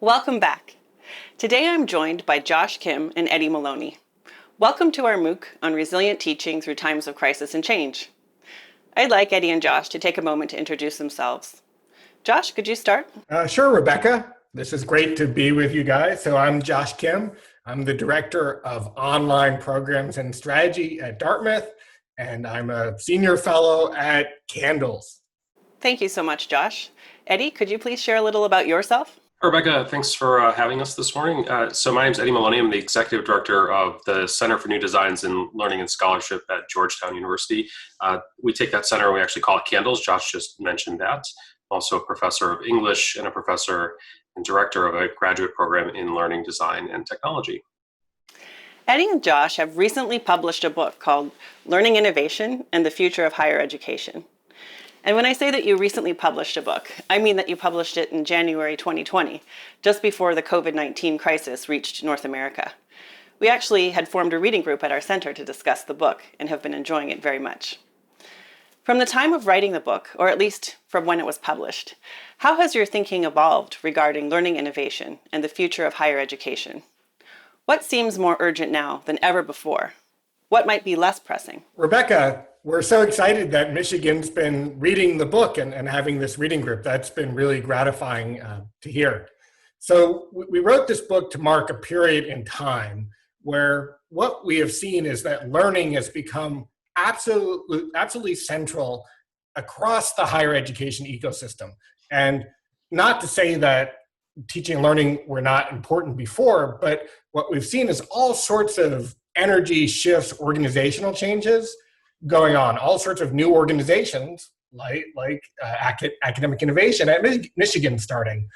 Welcome back. Today I'm joined by Josh Kim and Eddie Maloney. Welcome to our MOOC on resilient teaching through times of crisis and change. I'd like Eddie and Josh to take a moment to introduce themselves. Josh, could you start? Sure, Rebecca. This is great to be with you guys. So I'm Josh Kim. I'm the Director of Online Programs and Strategy at Dartmouth, and I'm a Senior Fellow at Candles. Thank you so much, Josh. Eddie, could you please share a little about yourself? Rebecca, thanks for having us this morning. So my name is Eddie Maloney. I'm the Executive Director of the Center for New Designs in Learning and Scholarship at Georgetown University. We take that center and we actually call it Candles. Josh just mentioned that. Also a professor of English and a professor and director of a graduate program in learning, design, and technology. Eddie and Josh have recently published a book called Learning Innovation and the Future of Higher Education. And when I say that you recently published a book, I mean that you published it in January 2020, just before the COVID-19 crisis reached North America. We actually had formed a reading group at our center to discuss the book and have been enjoying it very much. From the time of writing the book, or at least from when it was published, how has your thinking evolved regarding learning innovation and the future of higher education? What seems more urgent now than ever before? What might be less pressing? Rebecca, we're so excited that Michigan's been reading the book and having this reading group. That's been really gratifying to hear. So we wrote this book to mark a period in time where what we have seen is that learning has become absolutely central across the higher education ecosystem. And not to say that teaching and learning were not important before, but what we've seen is all sorts of energy shifts, organizational changes going on, all sorts of new organizations like academic innovation at Michigan starting.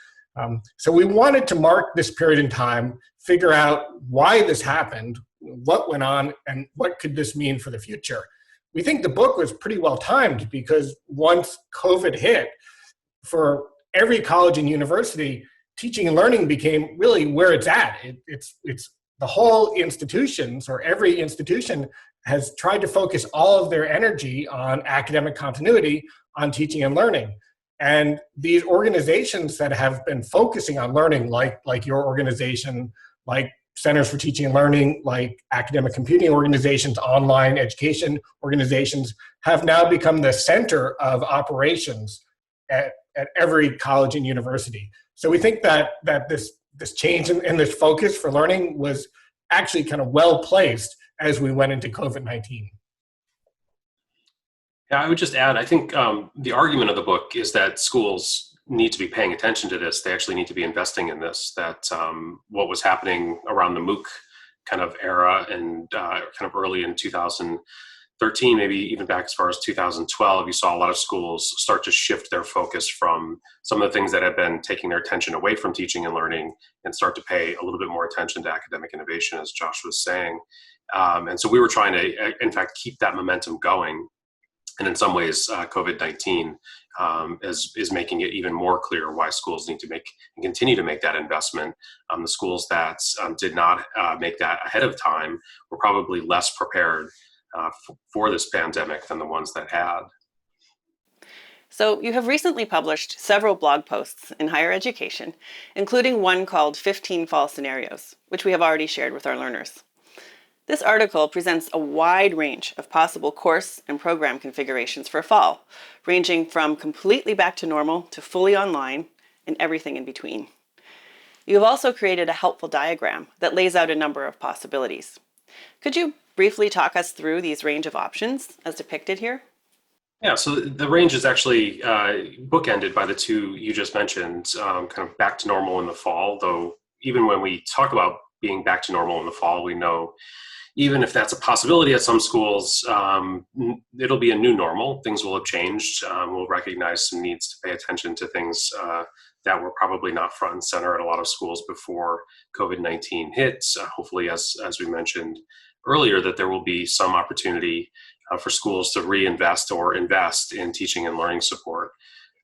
So we wanted to mark this period in time, figure out why this happened, what went on, and what could this mean for the future. We think the book was pretty well timed because once COVID hit, for every college and university, teaching and learning became really where it's at. It's the whole institutions, or every institution, has tried to focus all of their energy on academic continuity, on teaching and learning. And these organizations that have been focusing on learning, like your organization, like Centers for Teaching and Learning, like academic computing organizations, online education organizations, have now become the center of operations at every college and university. So we think that this change in this focus for learning was actually kind of well placed as we went into COVID-19. Yeah, I would just add, I think the argument of the book is that schools need to be paying attention to this. They actually need to be investing in this, that what was happening around the MOOC kind of era and kind of early in 2013, maybe even back as far as 2012, you saw a lot of schools start to shift their focus from some of the things that had been taking their attention away from teaching and learning and start to pay a little bit more attention to academic innovation, as Josh was saying. And so we were trying to, in fact, keep that momentum going. And in some ways, COVID-19 is making it even more clear why schools need to make and continue to make that investment. The schools that did not make that ahead of time were probably less prepared for this pandemic than the ones that had. So you have recently published several blog posts in higher education, including one called 15 Fall Scenarios, which we have already shared with our learners. This article presents a wide range of possible course and program configurations for fall, ranging from completely back to normal to fully online and everything in between. You have also created a helpful diagram that lays out a number of possibilities. Could you briefly talk us through these range of options as depicted here? Yeah, so the range is actually bookended by the two you just mentioned, kind of back to normal in the fall, though even when we talk about being back to normal in the fall, we know even if that's a possibility at some schools, it'll be a new normal. Things will have changed. We'll recognize some needs to pay attention to things that were probably not front and center at a lot of schools before COVID-19 hit. Hopefully, as we mentioned earlier, that there will be some opportunity for schools to reinvest or invest in teaching and learning support.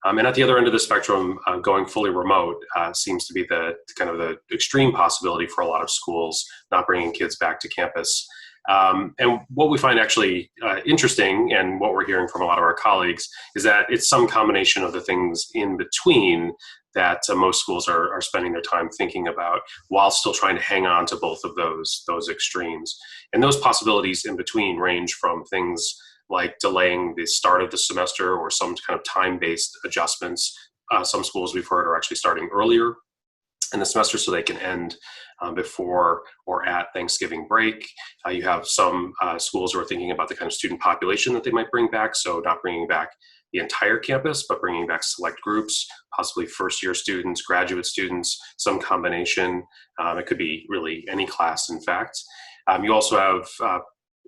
And at the other end of the spectrum, going fully remote seems to be the kind of the extreme possibility for a lot of schools, not bringing kids back to campus. And what we find actually interesting, and what we're hearing from a lot of our colleagues, is that it's some combination of the things in between that most schools are spending their time thinking about, while still trying to hang on to both of those extremes. And those possibilities in between range from things like delaying the start of the semester or some kind of time-based adjustments. Some schools we've heard are actually starting earlier in the semester so they can end before or at Thanksgiving break. You have some schools who are thinking about the kind of student population that they might bring back, so not bringing back the entire campus, but bringing back select groups, possibly first-year students, graduate students, some combination. It could be really any class, in fact. You also have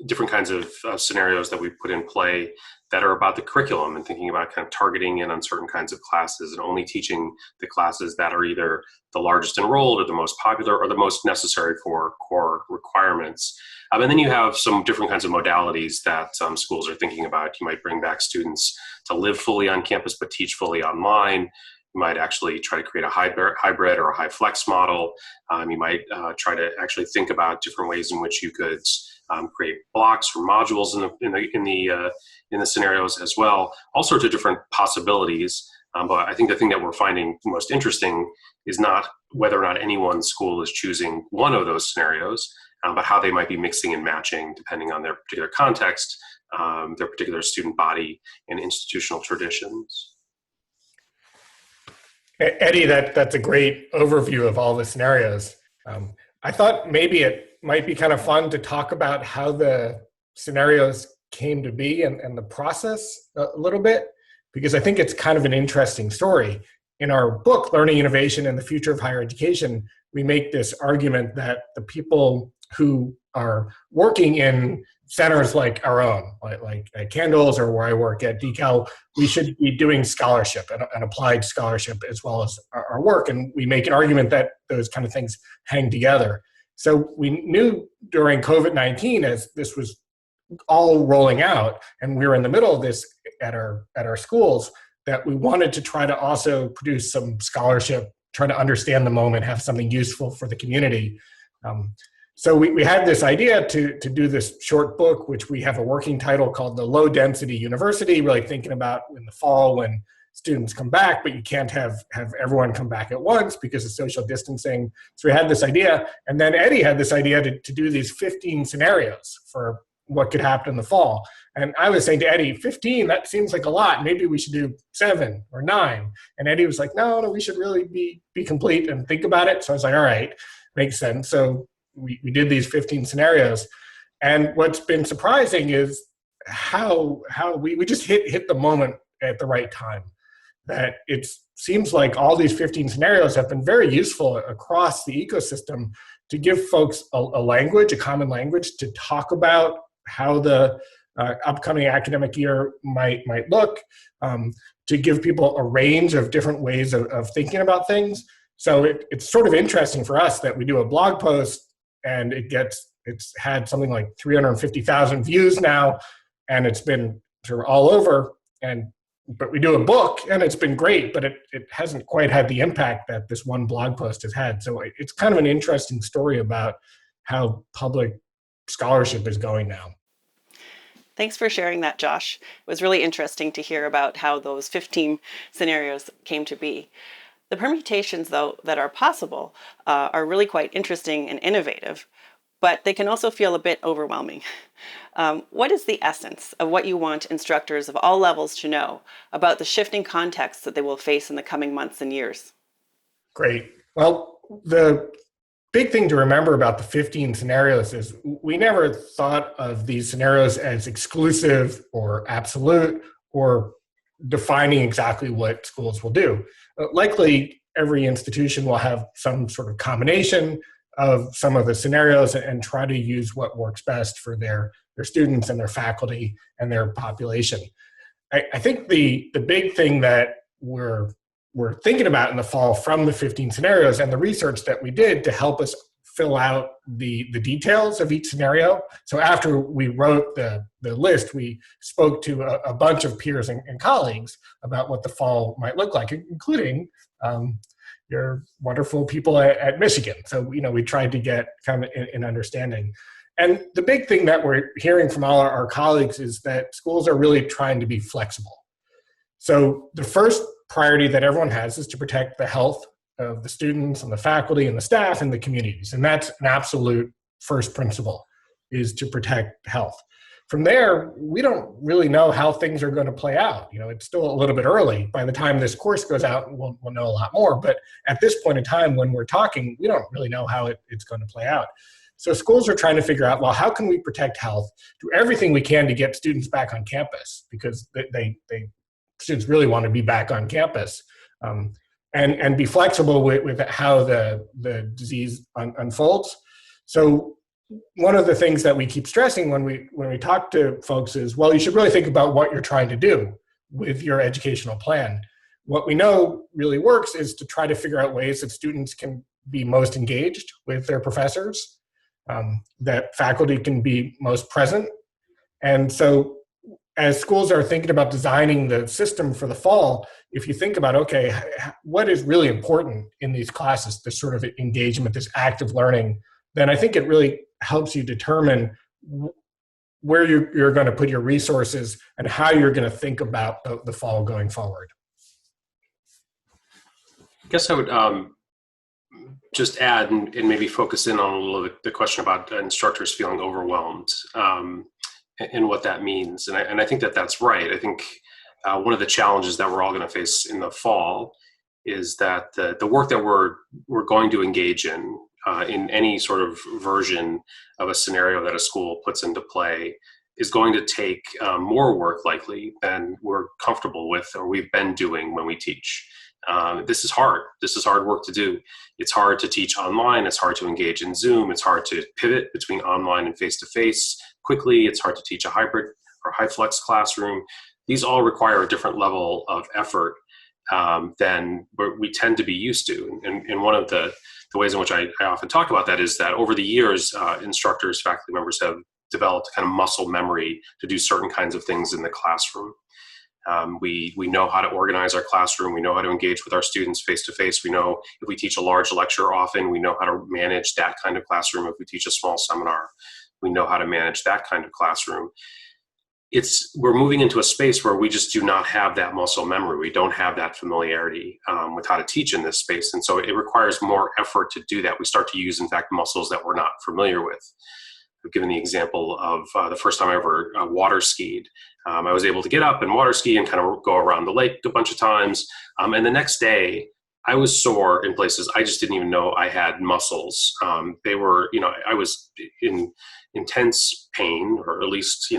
different kinds of scenarios that we put in play that are about the curriculum and thinking about kind of targeting in on certain kinds of classes and only teaching the classes that are either the largest enrolled or the most popular or the most necessary for core requirements. And then you have some different kinds of modalities that schools are thinking about. You might bring back students to live fully on campus but teach fully online. You might actually try to create a hybrid or a high flex model. You might try to actually think about different ways in which you could create blocks or modules in the scenarios as well. All sorts of different possibilities. But I think the thing that we're finding most interesting is not whether or not any one school is choosing one of those scenarios, but how they might be mixing and matching depending on their particular context, their particular student body, and institutional traditions. Eddie, that's a great overview of all the scenarios. I thought maybe it might be kind of fun to talk about how the scenarios came to be and the process a little bit, because I think it's kind of an interesting story. In our book, Learning, Innovation, and the Future of Higher Education, we make this argument that the people who are working in centers like our own, like at Candles or where I work at DeKalb, we should be doing scholarship and applied scholarship as well as our work. And we make an argument that those kind of things hang together. So we knew during COVID-19, as this was all rolling out, and we were in the middle of this at our schools, that we wanted to try to also produce some scholarship, try to understand the moment, have something useful for the community. So we had this idea to do this short book, which we have a working title called The Low Density University, really thinking about in the fall when students come back, but you can't have everyone come back at once because of social distancing. So we had this idea, and then Eddie had this idea to do these 15 scenarios for what could happen in the fall. And I was saying to Eddie, 15, that seems like a lot. Maybe we should do 7 or 9. And Eddie was like, no, we should really be complete and think about it. So I was like, all right, makes sense. So we did these 15 scenarios. And what's been surprising is how we just hit the moment at the right time. That it seems like all these 15 scenarios have been very useful across the ecosystem to give folks a language, a common language, to talk about how the upcoming academic year might look, to give people a range of different ways of thinking about things. So it's sort of interesting for us that we do a blog post and it's had something like 350,000 views now, and it's been sort of all over. But we do a book and it's been great, but it hasn't quite had the impact that this one blog post has had. So it's kind of an interesting story about how public scholarship is going now. Thanks for sharing that, Josh. It was really interesting to hear about how those 15 scenarios came to be. The permutations, though, that are possible are really quite interesting and innovative, but they can also feel a bit overwhelming. What is the essence of what you want instructors of all levels to know about the shifting contexts that they will face in the coming months and years? Great. Well, the big thing to remember about the 15 scenarios is we never thought of these scenarios as exclusive or absolute or defining exactly what schools will do. Likely, every institution will have some sort of combination of some of the scenarios and try to use what works best for their students and their faculty and their population. I think the big thing that we're thinking about in the fall from the 15 scenarios and the research that we did to help us fill out the details of each scenario. So after we wrote the list, we spoke to a bunch of peers and colleagues about what the fall might look like, including your wonderful people at Michigan. So, we tried to get kind of an understanding. And the big thing that we're hearing from all our colleagues is that schools are really trying to be flexible. So the first priority that everyone has is to protect the health of the students and the faculty and the staff and the communities. And that's an absolute first principle, is to protect health. From there, we don't really know how things are going to play out. It's still a little bit early. By the time this course goes out, we'll know a lot more. But at this point in time, when we're talking, we don't really know how it's going to play out. So schools are trying to figure out, well, how can we protect health? Do everything we can to get students back on campus, because students really want to be back on campus, and be flexible with how the disease unfolds. So one of the things that we keep stressing when we talk to folks is, well, you should really think about what you're trying to do with your educational plan. What we know really works is to try to figure out ways that students can be most engaged with their professors, that faculty can be most present. And so as schools are thinking about designing the system for the fall, if you think about, okay, what is really important in these classes, this sort of engagement, this active learning, then I think it really helps you determine where you're going to put your resources and how you're going to think about the fall going forward. I guess I would just add and maybe focus in on a little bit the question about instructors feeling overwhelmed, and what that means. And I think that's right. I think one of the challenges that we're all going to face in the fall is that the work that we're going to engage in any sort of version of a scenario that a school puts into play is going to take more work likely than we're comfortable with or we've been doing when we teach. This is hard. This is hard work to do. It's hard to teach online. It's hard to engage in Zoom. It's hard to pivot between online and face-to-face quickly. It's hard to teach a hybrid or high flex classroom. These all require a different level of effort than we tend to be used to. And one of the ways in which I often talk about that is that over the years, instructors, faculty members have developed kind of muscle memory to do certain kinds of things in the classroom. We know how to organize our classroom. We know how to engage with our students face-to-face. We know if we teach a large lecture often, we know how to manage that kind of classroom. If we teach a small seminar, we know how to manage that kind of classroom. We're moving into a space where we just do not have that muscle memory. We don't have that familiarity with how to teach in this space. And so it requires more effort to do that. We start to use, in fact, muscles that we're not familiar with. I've given the example of the first time I ever water skied. I was able to get up and water ski and kind of go around the lake a bunch of times. And the next day, I was sore in places I just didn't even know I had muscles. They were, I was in intense pain, or at least,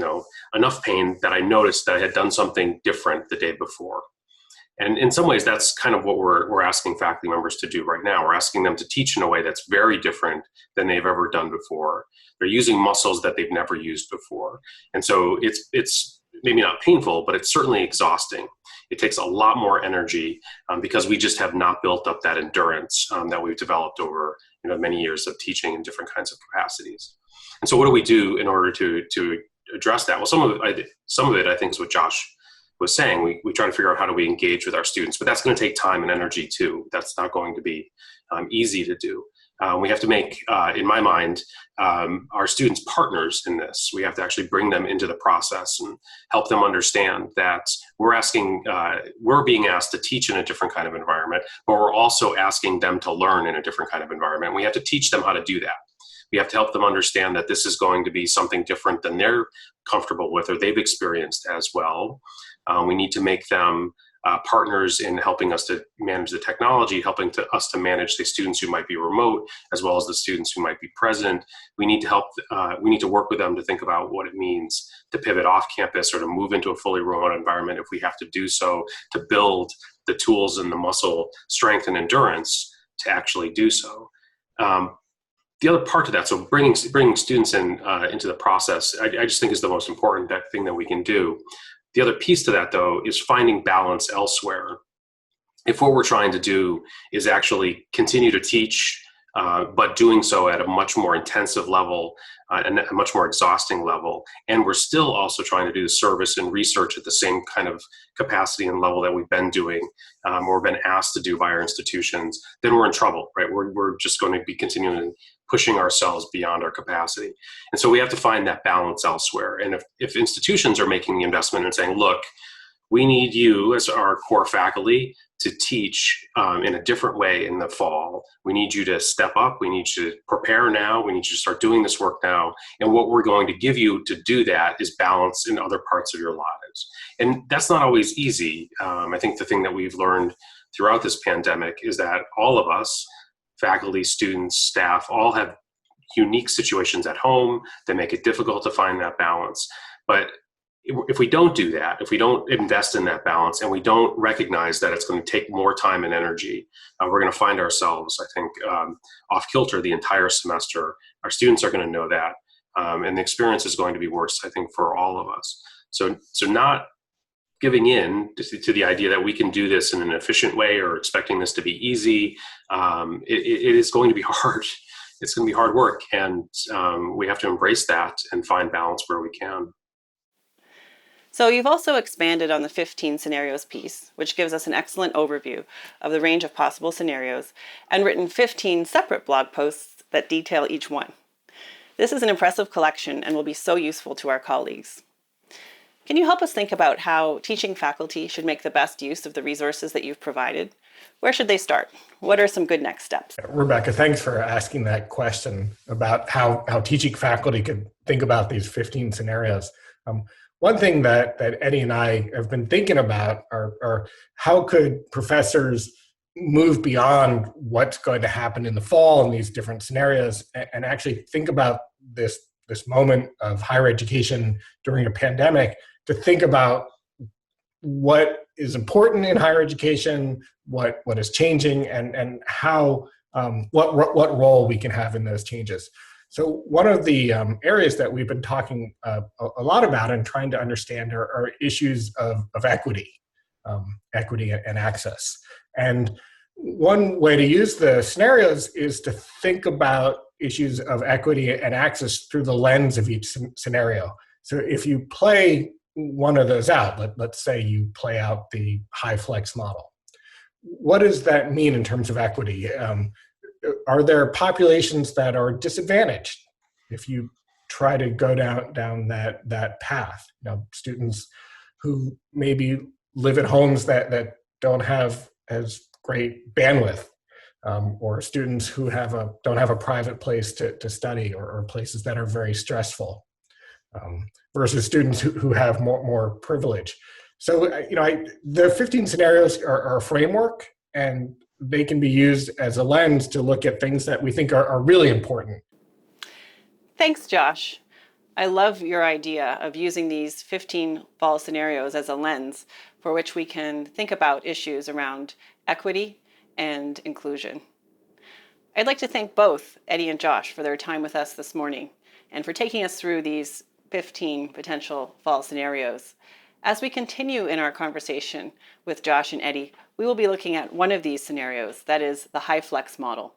enough pain that I noticed that I had done something different the day before. And in some ways, that's kind of what we're asking faculty members to do right now. We're asking them to teach in a way that's very different than they've ever done before. They're using muscles that they've never used before. And so it's maybe not painful, but it's certainly exhausting. It takes a lot more energy because we just have not built up that endurance that we've developed over many years of teaching in different kinds of capacities. And so what do we do in order to address that? Well, some of it I think is what Josh was saying. We try to figure out how do we engage with our students, but that's going to take time and energy too. That's not going to be easy to do. We have to make, in my mind, our students partners in this. We have to actually bring them into the process and help them understand that we're being asked to teach in a different kind of environment, but we're also asking them to learn in a different kind of environment. We have to teach them how to do that. We have to help them understand that this is going to be something different than they're comfortable with or they've experienced as well. We need to make them partners in helping us to manage the technology, helping us to manage the students who might be remote, as well as the students who might be present. We need to work with them to think about what it means to pivot off campus or to move into a fully remote environment if we have to do so, to build the tools and the muscle strength and endurance to actually do so. The other part to that, so bringing students into the process, I just think is the most important thing that we can do. The other piece to that, though, is finding balance elsewhere. If what we're trying to do is actually continue to teach, but doing so at a much more intensive level and a much more exhausting level, and we're still also trying to do the service and research at the same kind of capacity and level that we've been doing or been asked to do by our institutions, then we're in trouble, right? We're just going to be continuing pushing ourselves beyond our capacity. And so we have to find that balance elsewhere. And if institutions are making the investment and saying, look, We need you as our core faculty to teach in a different way in the fall. We need you to step up. We need you to prepare now. We need you to start doing this work now. And what we're going to give you to do that is balance in other parts of your lives. And that's not always easy. I think the thing that we've learned throughout this pandemic is that all of us, faculty, students, staff, all have unique situations at home that make it difficult to find that balance. But if we don't do that, if we don't invest in that balance and we don't recognize that it's going to take more time and energy, we're going to find ourselves, I think, off kilter the entire semester. Our students are going to know that. And the experience is going to be worse, I think, for all of us. So not giving in to the idea that we can do this in an efficient way or expecting this to be easy, it is going to be hard. It's going to be hard work. And we have to embrace that and find balance where we can. So you've also expanded on the 15 scenarios piece, which gives us an excellent overview of the range of possible scenarios, and written 15 separate blog posts that detail each one. This is an impressive collection and will be so useful to our colleagues. Can you help us think about how teaching faculty should make the best use of the resources that you've provided? Where should they start? What are some good next steps? Rebecca, thanks for asking that question about how teaching faculty could think about these 15 scenarios. One thing that Eddie and I have been thinking about are how could professors move beyond what's going to happen in the fall in these different scenarios and actually think about this moment of higher education during a pandemic, to think about what is important in higher education, what is changing, and how what role we can have in those changes. So one of the areas that we've been talking a lot about and trying to understand are issues of equity, equity and access. And one way to use the scenarios is to think about issues of equity and access through the lens of each scenario. So if you play one of those out, let's say you play out the high flex model, what does that mean in terms of equity? Are there populations that are disadvantaged if you try to go down that path? Students who maybe live in homes that don't have as great bandwidth, or students who don't have a private place to study, or places that are very stressful, versus students who have more privilege. So the 15 scenarios are a framework, and they can be used as a lens to look at things that we think are really important. Thanks, Josh. I love your idea of using these 15 fall scenarios as a lens for which we can think about issues around equity and inclusion. I'd like to thank both Eddie and Josh for their time with us this morning and for taking us through these 15 potential fall scenarios. As we continue in our conversation with Josh and Eddie, we will be looking at one of these scenarios, that is the high flex model.